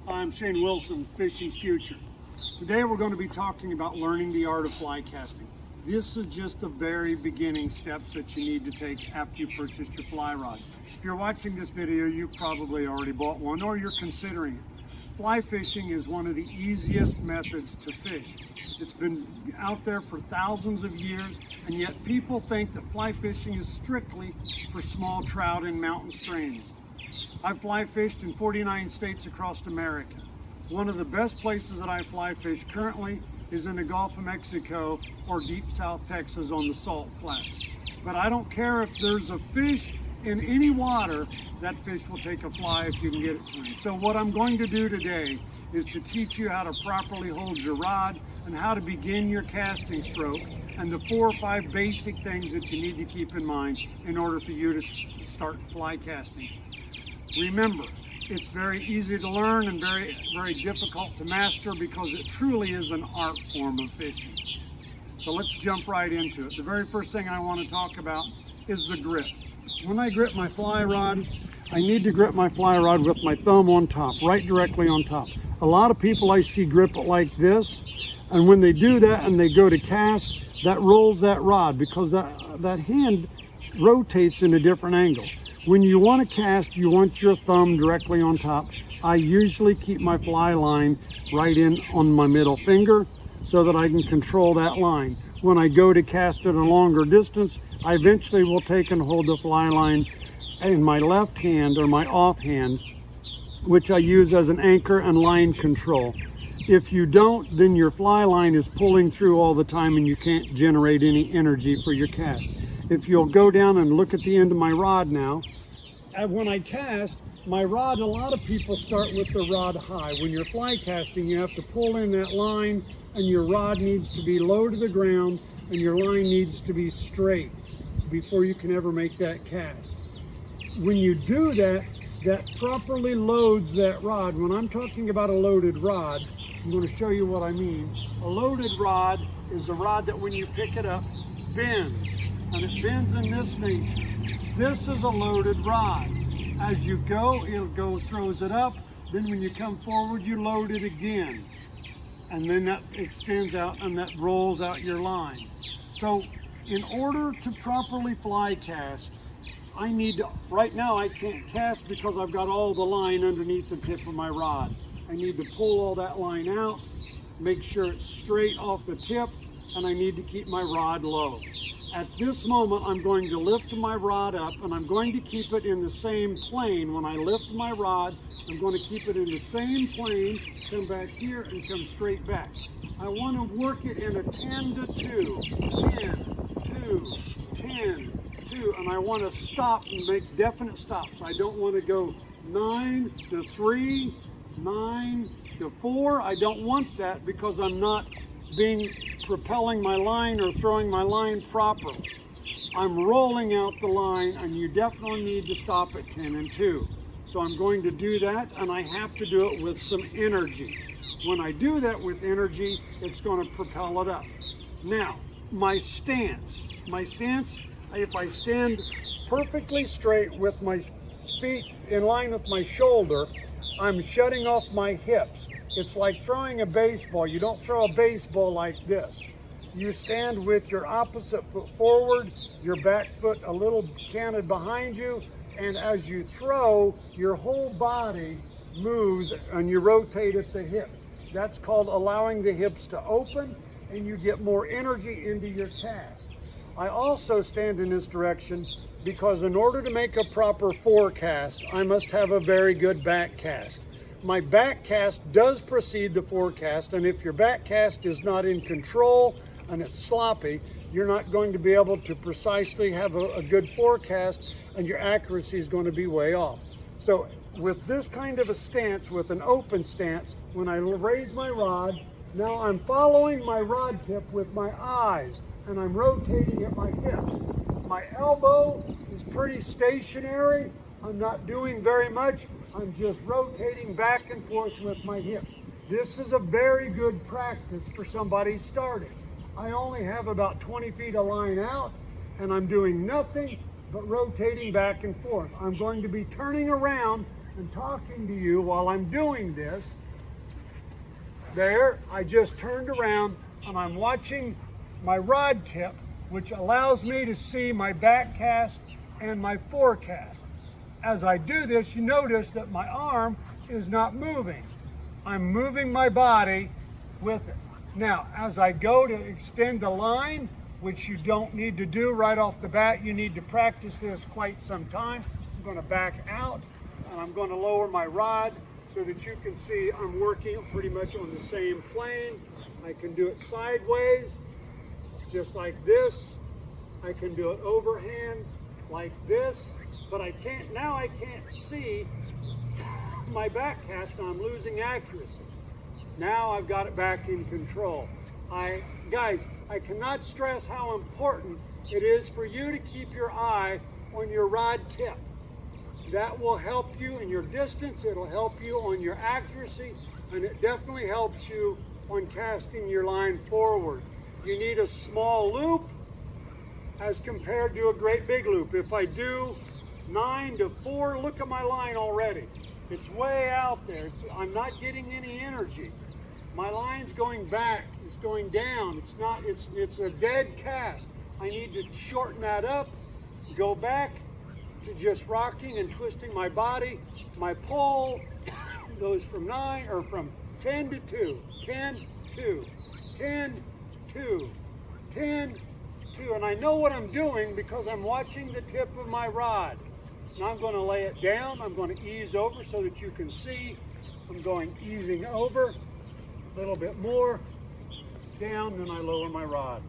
I'm Shane Wilson, Fishing's Future. Today we're going to be talking about learning the art of fly casting. This is just the very beginning steps that you need to take after you purchased your fly rod. If you're watching this video, you probably already bought one or you're considering it. Fly fishing is one of the easiest methods to fish. It's been out there for thousands of years, and yet people think that fly fishing is strictly for small trout in mountain streams. I've fly fished in 49 states across America. One of the best places that I fly fish currently is in the Gulf of Mexico or deep South Texas on the salt flats. But I don't care if there's a fish in any water, that fish will take a fly if you can get it to him. So what I'm going to do today is to teach you how to properly hold your rod and how to begin your casting stroke and the 4 or 5 basic things that you need to keep in mind in order for you to start fly casting. Remember, it's very easy to learn and very difficult to master because it truly is an art form of fishing. So let's jump right into it. The very first thing I want to talk about is the grip. When I grip my fly rod, I need to grip my fly rod with my thumb on top, right directly on top. A lot of people I see grip it like this, and when they do that and they go to cast, that rolls that rod because that hand rotates in a different angle. When you want to cast, you want your thumb directly on top. I usually keep my fly line right in on my middle finger so that I can control that line. When I go to cast at a longer distance, I eventually will take and hold the fly line in my left hand or my offhand, which I use as an anchor and line control. If you don't, then your fly line is pulling through all the time and you can't generate any energy for your cast. If you'll go down and look at the end of my rod now, when I cast, my rod, a lot of people start with the rod high. When you're fly casting, you have to pull in that line and your rod needs to be low to the ground and your line needs to be straight before you can ever make that cast. When you do that, that properly loads that rod. When I'm talking about a loaded rod, I'm going to show you what I mean. A loaded rod is a rod that when you pick it up, bends. And it bends in this nature. This is a loaded rod. As you go, throws it up. Then when you come forward, you load it again. And then that extends out and that rolls out your line. So in order to properly fly cast, I need to, right now I can't cast because I've got all the line underneath the tip of my rod. I need to pull all that line out, make sure it's straight off the tip, and I need to keep my rod low. At this moment, I'm going to lift my rod up and I'm going to keep it in the same plane. When I lift my rod, I'm going to keep it in the same plane, come back here and come straight back. I want to work it in a 10 to 2, 10, 2, 10, 2, and I want to stop and make definite stops. I don't want to go 9 to 3, 9 to 4. I don't want that because I'm not propelling my line or throwing my line properly. I'm rolling out the line and you definitely need to stop at 10 and 2. So I'm going to do that and I have to do it with some energy. When I do that with energy, it's going to propel it up. Now, my stance, if I stand perfectly straight with my feet in line with my shoulder, I'm shutting off my hips. It's like throwing a baseball. You don't throw a baseball like this. You stand with your opposite foot forward, your back foot a little canted behind you, and as you throw, your whole body moves and you rotate at the hips. That's called allowing the hips to open and you get more energy into your cast. I also stand in this direction because in order to make a proper forecast, I must have a very good back cast. My back cast does precede the forecast, and if your back cast is not in control and it's sloppy, you're not going to be able to precisely have a good forecast and your accuracy is going to be way off. So with this kind of a stance, with an open stance, when I raise my rod, now I'm following my rod tip with my eyes and I'm rotating at my hips. My elbow is pretty stationary. I'm not doing very much. I'm just rotating back and forth with my hips. This is a very good practice for somebody starting. I only have about 20 feet of line out and I'm doing nothing but rotating back and forth. I'm going to be turning around and talking to you while I'm doing this. There, I just turned around and I'm watching my rod tip, which allows me to see my back cast and my forecast. As I do this, you notice that my arm is not moving. I'm moving my body with it. Now, as I go to extend the line, which you don't need to do right off the bat, you need to practice this quite some time. I'm going to back out and I'm going to lower my rod so that you can see I'm working pretty much on the same plane. I can do it sideways, just like this. I can do it overhand like this, but I can't see my back cast and I'm losing accuracy. Now I've got it back in control. Guys, I cannot stress how important it is for you to keep your eye on your rod tip. That will help you in your distance, it'll help you on your accuracy, and it definitely helps you on casting your line forward. You need a small loop as compared to a great big loop. If I do 9 to 4, look at my line already. It's way out there. I'm not getting any energy. My line's going back, it's going down. It's a dead cast. I need to shorten that up, go back to just rocking and twisting my body. My pull goes from 10 to 2, 10, 2, 10, 2, 10, 2. And I know what I'm doing because I'm watching the tip of my rod. Now I'm going to lay it down. I'm going to ease over so that you can see. I'm going easing over a little bit more down, then I lower my rod.